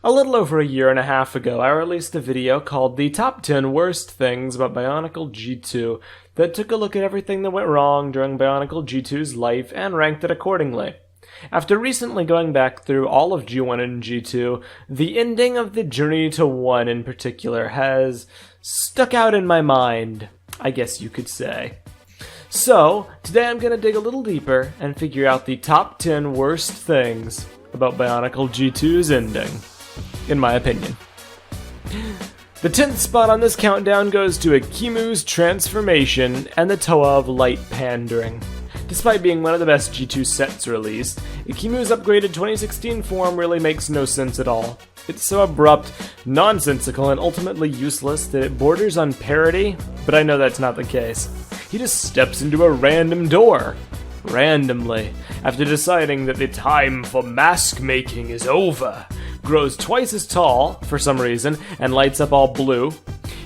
A little over a year and a half ago, I released a video called The Top 10 Worst Things About BIONICLE G2 that took a look at everything that went wrong during BIONICLE G2's life and ranked it accordingly. After recently going back through all of G1 and G2, the ending of the Journey to 1 in particular has stuck out in my mind, I guess you could say. So, today I'm going to dig a little deeper and figure out the top 10 worst things about BIONICLE G2's ending, in my opinion. The 10th spot on this countdown goes to Akimu's transformation and the Toa of Light pandering. Despite being one of the best G2 sets released, Akimu's upgraded 2016 form really makes no sense at all. It's so abrupt, nonsensical, and ultimately useless that it borders on parody, but I know that's not the case. He just steps into a random door, randomly, after deciding that the time for mask making is over, grows twice as tall, for some reason, and lights up all blue.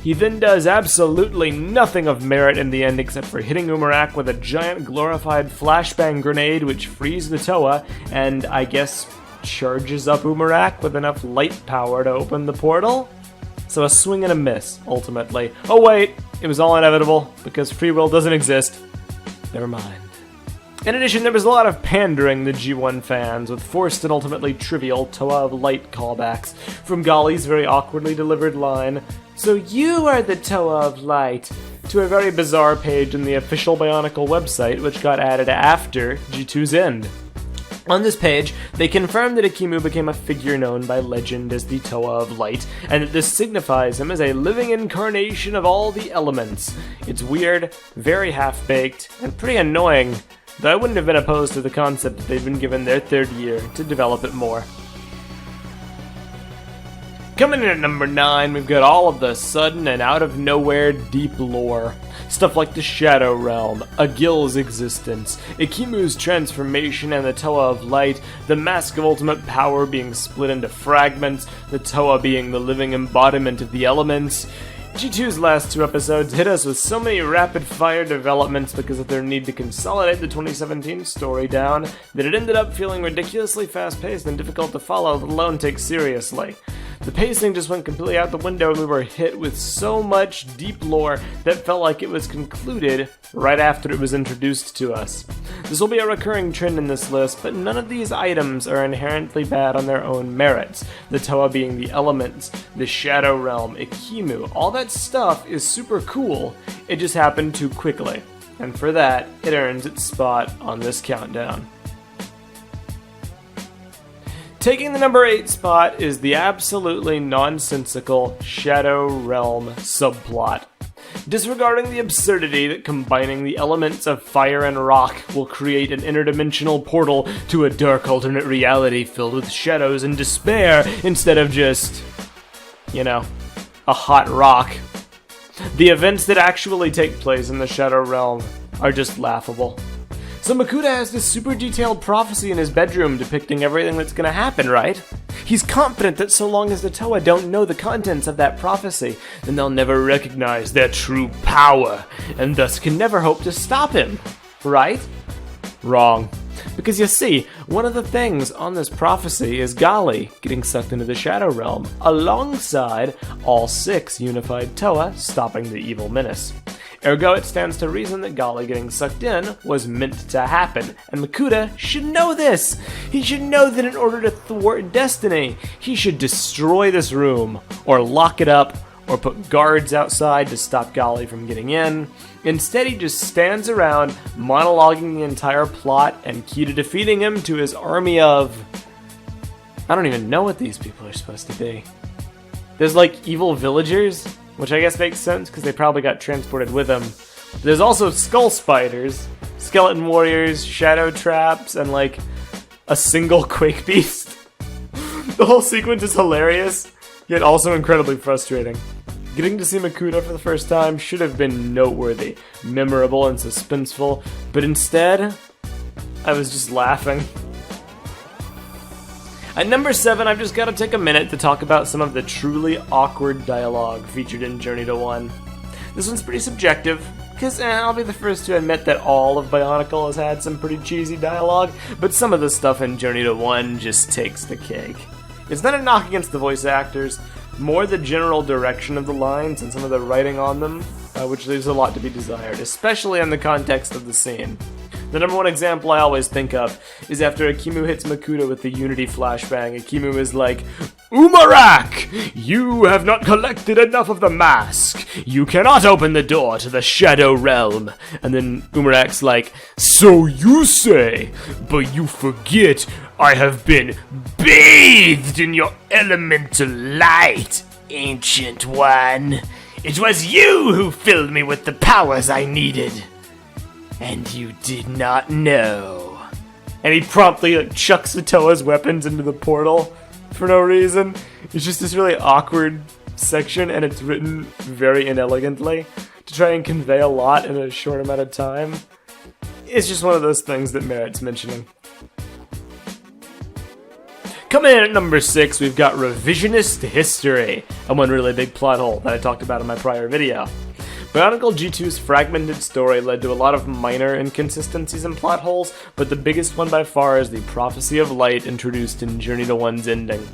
He then does absolutely nothing of merit in the end except for hitting Umarak with a giant glorified flashbang grenade which frees the Toa, and I guess charges up Umarak with enough light power to open the portal? So a swing and a miss, ultimately. Oh wait, it was all inevitable, because free will doesn't exist. Never mind. In addition, there was a lot of pandering to G1 fans, with forced and ultimately trivial Toa of Light callbacks, from Golly's very awkwardly delivered line, "So you are the Toa of Light," to a very bizarre page in the official BIONICLE website, which got added after G2's end. On this page, they confirm that Akimu became a figure known by legend as the Toa of Light, and that this signifies him as a living incarnation of all the elements. It's weird, very half-baked, and pretty annoying, though I wouldn't have been opposed to the concept if they'd been given their third year to develop it more. Coming in at number 9, we've got all of the sudden and out-of-nowhere deep lore. Stuff like the Shadow Realm, Agil's existence, Akimu's transformation and the Toa of Light, the Mask of Ultimate Power being split into fragments, the Toa being the living embodiment of the elements. G2's last 2 episodes hit us with so many rapid-fire developments because of their need to consolidate the 2017 story down that it ended up feeling ridiculously fast-paced and difficult to follow, let alone take seriously. The pacing just went completely out the window and we were hit with so much deep lore that felt like it was concluded right after it was introduced to us. This will be a recurring trend in this list, but none of these items are inherently bad on their own merits. The Toa being the elements, the Shadow Realm, Akimu, all that stuff is super cool, it just happened too quickly. And for that, it earns its spot on this countdown. Taking the number 8 spot is the absolutely nonsensical Shadow Realm subplot. Disregarding the absurdity that combining the elements of fire and rock will create an interdimensional portal to a dark alternate reality filled with shadows and despair instead of just, a hot rock. The events that actually take place in the Shadow Realm are just laughable. So Makuta has this super detailed prophecy in his bedroom depicting everything that's gonna happen, right? He's confident that so long as the Toa don't know the contents of that prophecy, then they'll never recognize their true power, and thus can never hope to stop him, right? Wrong. Because you see, one of the things on this prophecy is Golly getting sucked into the Shadow Realm, alongside all 6 unified Toa stopping the evil menace. Ergo, it stands to reason that Golly getting sucked in was meant to happen, and Makuta should know this! He should know that in order to thwart destiny, he should destroy this room, or lock it up, or put guards outside to stop Golly from getting in. Instead, he just stands around, monologuing the entire plot and key to defeating him to his army of... I don't even know what these people are supposed to be. There's like evil villagers, which I guess makes sense because they probably got transported with him. There's also skull spiders, skeleton warriors, shadow traps, and like a single quake beast. The whole sequence is hilarious, yet also incredibly frustrating. Getting to see Makuta for the first time should have been noteworthy, memorable, and suspenseful, but instead, I was just laughing. At number 7, I've just got to take a minute to talk about some of the truly awkward dialogue featured in Journey to 1. This one's pretty subjective, because I'll be the first to admit that all of BIONICLE has had some pretty cheesy dialogue, but some of the stuff in Journey to 1 just takes the cake. It's not a knock against the voice actors, more the general direction of the lines and some of the writing on them, which leaves a lot to be desired, especially in the context of the scene. The number one example I always think of is after Akimu hits Makuta with the Unity flashbang. Akimu is like, "Umarak! You have not collected enough of the mask. You cannot open the door to the Shadow Realm." And then Umarak's like, "So you say, but you forget I have been bathed in your elemental light, Ancient One. It was you who filled me with the powers I needed. And you did not know." And he promptly chucks the Toa's weapons into the portal for no reason. It's just this really awkward section, and it's written very inelegantly to try and convey a lot in a short amount of time. It's just one of those things that merits mentioning. Coming in at number 6, we've got revisionist history, and one really big plot hole that I talked about in my prior video. BIONICLE G2's fragmented story led to a lot of minor inconsistencies and plot holes, but the biggest one by far is the Prophecy of Light introduced in Journey to One's ending.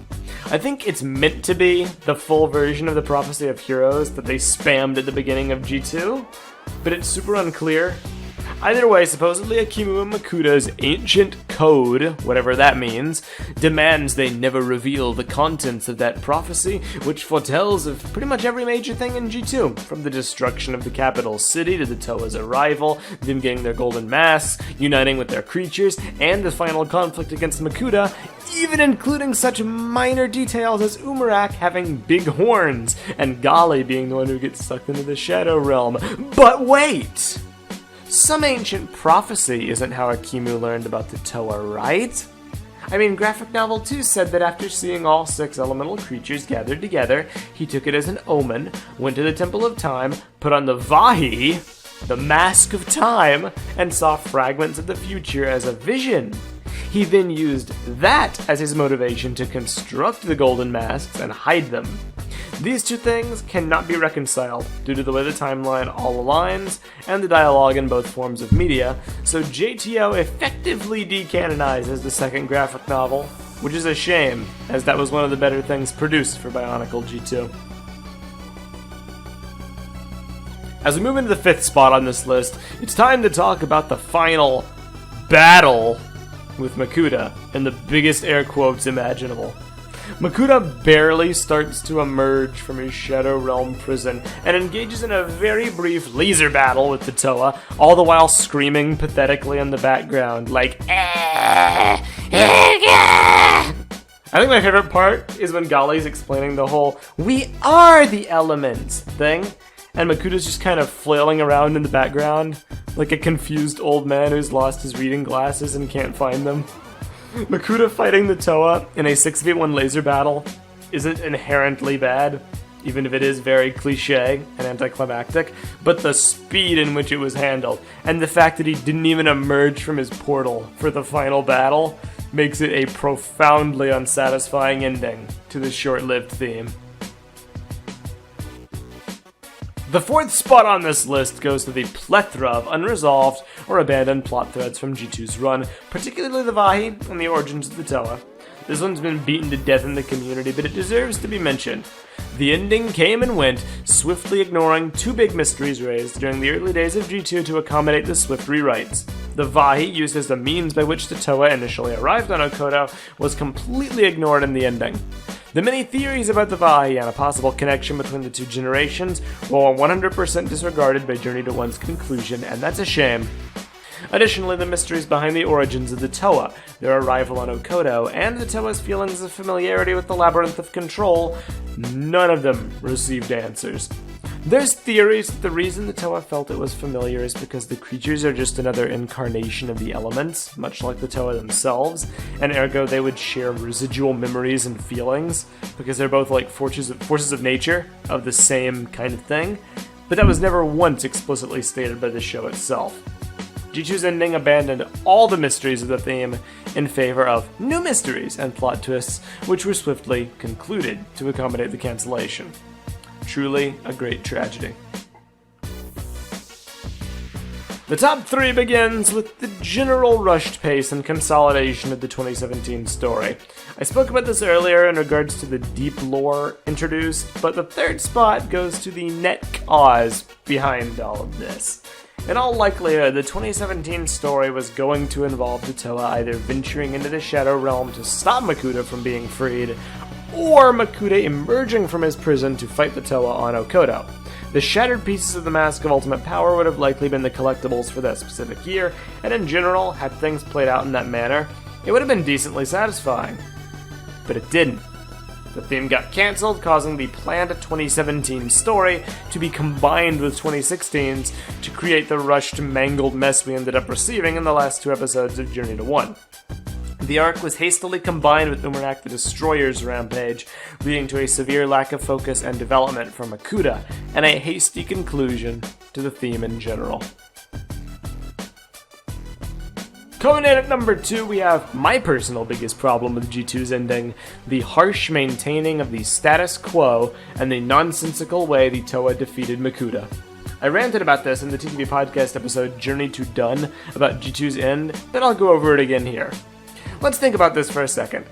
I think it's meant to be the full version of the Prophecy of Heroes that they spammed at the beginning of G2, but it's super unclear. Either way, supposedly Akimu and Makuta's ancient code, whatever that means, demands they never reveal the contents of that prophecy, which foretells of pretty much every major thing in G2, from the destruction of the capital city to the Toa's arrival, them getting their golden masks, uniting with their creatures, and the final conflict against Makuta, even including such minor details as Umarak having big horns, and Gali being the one who gets sucked into the Shadow Realm. But wait! Some ancient prophecy isn't how Akimu learned about the Toa, right? I mean, Graphic Novel 2 said that after seeing all 6 elemental creatures gathered together, he took it as an omen, went to the Temple of Time, put on the Vahi, the Mask of Time, and saw fragments of the future as a vision. He then used that as his motivation to construct the golden masks and hide them. These two things cannot be reconciled due to the way the timeline all aligns and the dialogue in both forms of media, so JTO effectively decanonizes the second graphic novel, which is a shame, as that was one of the better things produced for BIONICLE G2. As we move into the 5th spot on this list, it's time to talk about the final battle with Makuta, in the biggest air quotes imaginable. Makuta barely starts to emerge from his Shadow Realm prison and engages in a very brief laser battle with the Toa, all the while screaming pathetically in the background, like, I think my favorite part is when Gali's explaining the whole, "we are the elements" thing, and Makuta's just kind of flailing around in the background, like a confused old man who's lost his reading glasses and can't find them. Makuta fighting the Toa in a 6v1 laser battle isn't inherently bad, even if it is very cliche and anticlimactic, but the speed in which it was handled, and the fact that he didn't even emerge from his portal for the final battle, makes it a profoundly unsatisfying ending to this short-lived theme. The 4th spot on this list goes to the plethora of unresolved or abandoned plot threads from G2's run, particularly the Vahi and the origins of the Toa. This one's been beaten to death in the community, but it deserves to be mentioned. The ending came and went, swiftly ignoring 2 big mysteries raised during the early days of G2 to accommodate the swift rewrites. The Vahi, used as the means by which the Toa initially arrived on Okoto, was completely ignored in the ending. The many theories about the Vahi and a possible connection between the 2 generations were 100% disregarded by Journey to One's conclusion, and that's a shame. Additionally, the mysteries behind the origins of the Toa, their arrival on Okoto, and the Toa's feelings of familiarity with the Labyrinth of Control, none of them received answers. There's theories that the reason the Toa felt it was familiar is because the creatures are just another incarnation of the elements, much like the Toa themselves, and ergo they would share residual memories and feelings, because they're both like forces of nature of the same kind of thing, but that was never once explicitly stated by the show itself. G2's ending abandoned all the mysteries of the theme in favor of new mysteries and plot twists, which were swiftly concluded to accommodate the cancellation. Truly a great tragedy. The top 3 begins with the general rushed pace and consolidation of the 2017 story. I spoke about this earlier in regards to the deep lore introduced, but the third spot goes to the net cause behind all of this. In all likelihood, the 2017 story was going to involve the Toa either venturing into the Shadow Realm to stop Makuta from being freed, or Makuta emerging from his prison to fight the Toa on Okoto. The shattered pieces of the Mask of Ultimate Power would have likely been the collectibles for that specific year, and in general, had things played out in that manner, it would have been decently satisfying. But it didn't. The theme got cancelled, causing the planned 2017 story to be combined with 2016's to create the rushed, mangled mess we ended up receiving in the last 2 episodes of Journey to 1. The arc was hastily combined with Umarak the Destroyer's rampage, leading to a severe lack of focus and development for Makuta, and a hasty conclusion to the theme in general. Coming in at number 2, we have my personal biggest problem with G2's ending, the harsh maintaining of the status quo and the nonsensical way the Toa defeated Makuta. I ranted about this in the TTV podcast episode Journey to Done about G2's end, but I'll go over it again here. Let's think about this for a second.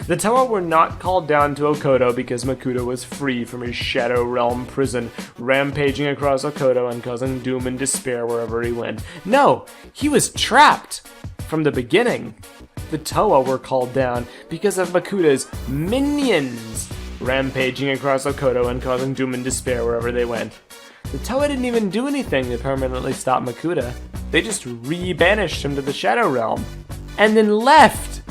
The Toa were not called down to Okoto because Makuta was free from his Shadow Realm prison, rampaging across Okoto and causing doom and despair wherever he went. No, he was trapped from the beginning. The Toa were called down because of Makuta's minions, rampaging across Okoto and causing doom and despair wherever they went. The Toa didn't even do anything to permanently stop Makuta. They just re-banished him to the Shadow Realm. And then left.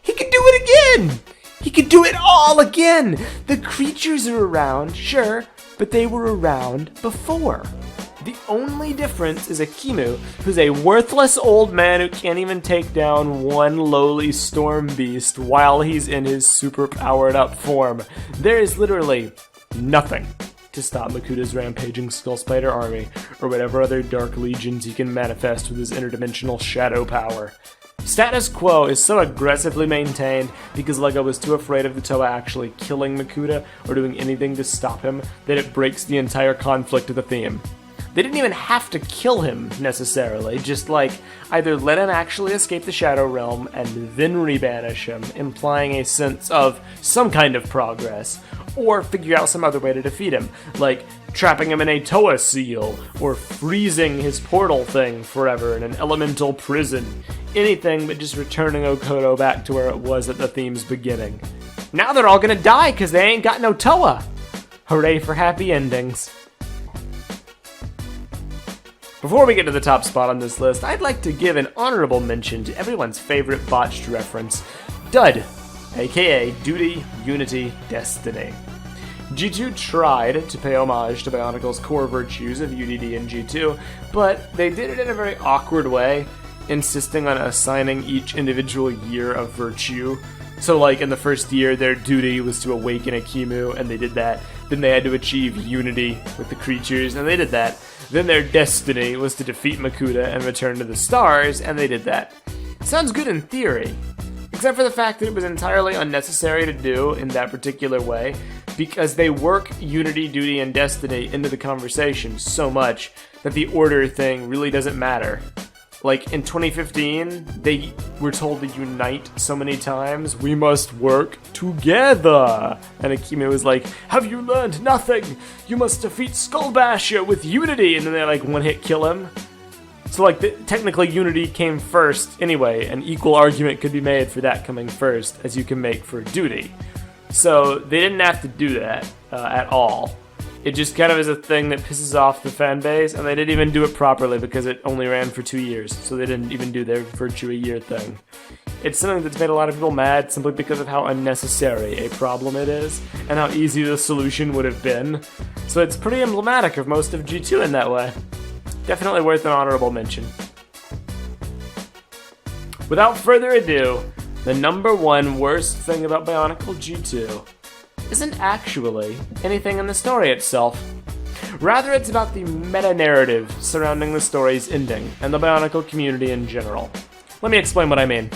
He could do it again! He could do it all again! The creatures are around, sure, but they were around before. The only difference is Akimu, who's a worthless old man who can't even take down one lowly storm beast while he's in his super powered up form. There is literally nothing to stop Makuta's rampaging Skull Spider army, or whatever other dark legions he can manifest with his interdimensional shadow power. Status quo is so aggressively maintained because LEGO was too afraid of the Toa actually killing Makuta or doing anything to stop him that it breaks the entire conflict of the theme. They didn't even have to kill him, necessarily, just either let him actually escape the Shadow Realm and then rebanish him, implying a sense of some kind of progress, or figure out some other way to defeat him, like trapping him in a Toa seal, or freezing his portal thing forever in an elemental prison. Anything but just returning Okoto back to where it was at the theme's beginning. Now they're all gonna die because they ain't got no Toa! Hooray for happy endings. Before we get to the top spot on this list, I'd like to give an honorable mention to everyone's favorite botched reference, Dud, aka Duty, Unity, Destiny. G2 tried to pay homage to Bionicle's core virtues of UDD and G2, but they did it in a very awkward way, insisting on assigning each individual year of virtue. So in the first year, their duty was to awaken Akimu, and they did that. Then they had to achieve unity with the creatures, and they did that. Then their destiny was to defeat Makuta and return to the stars, and they did that. Sounds good in theory, except for the fact that it was entirely unnecessary to do in that particular way, because they work unity, duty, and destiny into the conversation so much that the order thing really doesn't matter. In 2015, they were told to unite so many times, we must work together! And Akimu was like, have you learned nothing? You must defeat Skullbasher with unity! And then they one-hit kill him. So technically unity came first anyway, an equal argument could be made for that coming first, as you can make for duty. So they didn't have to do that at all. It just kind of is a thing that pisses off the fan base, and they didn't even do it properly because it only ran for 2 years, so they didn't even do their virtue a year thing. It's something that's made a lot of people mad simply because of how unnecessary a problem it is, and how easy the solution would have been. So it's pretty emblematic of most of G2 in that way. Definitely worth an honorable mention. Without further ado, the number 1 worst thing about Bionicle G2 isn't actually anything in the story itself. Rather, it's about the meta-narrative surrounding the story's ending, and the Bionicle community in general. Let me explain what I mean.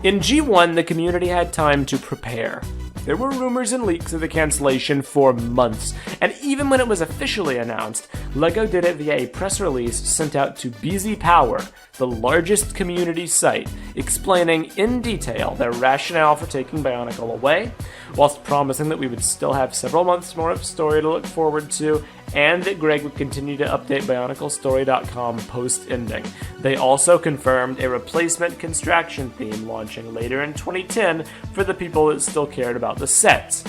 In G1, the community had time to prepare. There were rumors and leaks of the cancellation for months, and even when it was officially announced, LEGO did it via a press release sent out to BZ Power, the largest community site, explaining in detail their rationale for taking Bionicle away, whilst promising that we would still have several months more of story to look forward to, and that Greg would continue to update BionicleStory.com post-ending. They also confirmed a replacement construction theme launching later in 2010 for the people that still cared about the sets.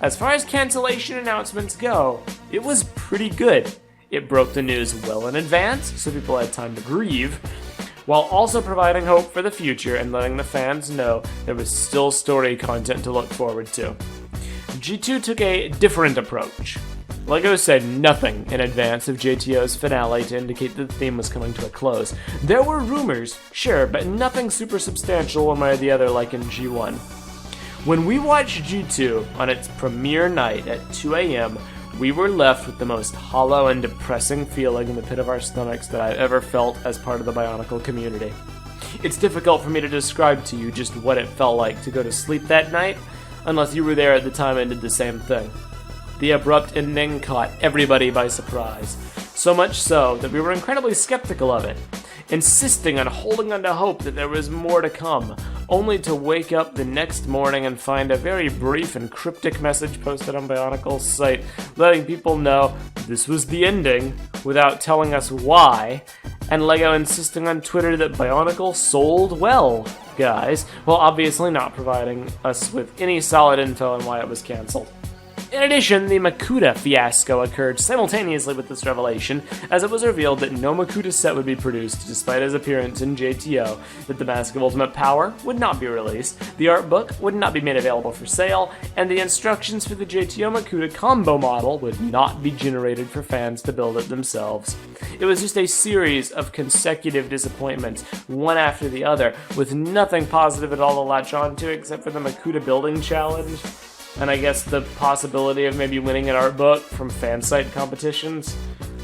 As far as cancellation announcements go, it was pretty good. It broke the news well in advance, so people had time to grieve, while also providing hope for the future and letting the fans know there was still story content to look forward to. G2 took a different approach. LEGO said nothing in advance of JTO's finale to indicate that the theme was coming to a close. There were rumors, sure, but nothing super substantial one way or the other like in G1. When we watched G2 on its premiere night at 2 a.m., we were left with the most hollow and depressing feeling in the pit of our stomachs that I've ever felt as part of the Bionicle community. It's difficult for me to describe to you just what it felt like to go to sleep that night, unless you were there at the time and did the same thing. The abrupt ending caught everybody by surprise, so much so that we were incredibly skeptical of it, insisting on holding on to hope that there was more to come, only to wake up the next morning and find a very brief and cryptic message posted on Bionicle's site letting people know this was the ending without telling us why, and LEGO insisting on Twitter that Bionicle sold well, guys, while obviously not providing us with any solid info on why it was cancelled. In addition, the Makuta fiasco occurred simultaneously with this revelation, as it was revealed that no Makuta set would be produced despite his appearance in JTO, that the Mask of Ultimate Power would not be released, the art book would not be made available for sale, and the instructions for the JTO Makuta combo model would not be generated for fans to build it themselves. It was just a series of consecutive disappointments, one after the other, with nothing positive at all to latch onto except for the Makuta building challenge, and I guess the possibility of maybe winning an art book from fan site competitions.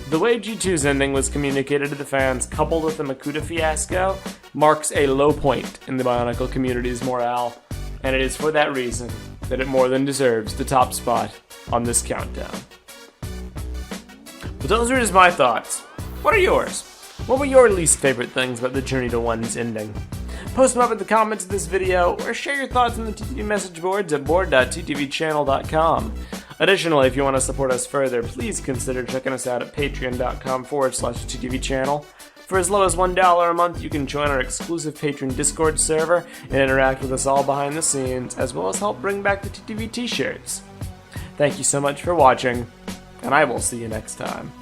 The way G2's ending was communicated to the fans, coupled with the Makuta fiasco, marks a low point in the Bionicle community's morale, and it is for that reason that it more than deserves the top spot on this countdown. But those are just my thoughts. What are yours? What were your least favorite things about the Journey to One's ending? Post them up in the comments of this video, or share your thoughts in the TTV message boards at board.ttvchannel.com. Additionally, if you want to support us further, please consider checking us out at patreon.com/TTVchannel. For as low as $1 a month, you can join our exclusive Patreon Discord server and interact with us all behind the scenes, as well as help bring back the TTV t-shirts. Thank you so much for watching, and I will see you next time.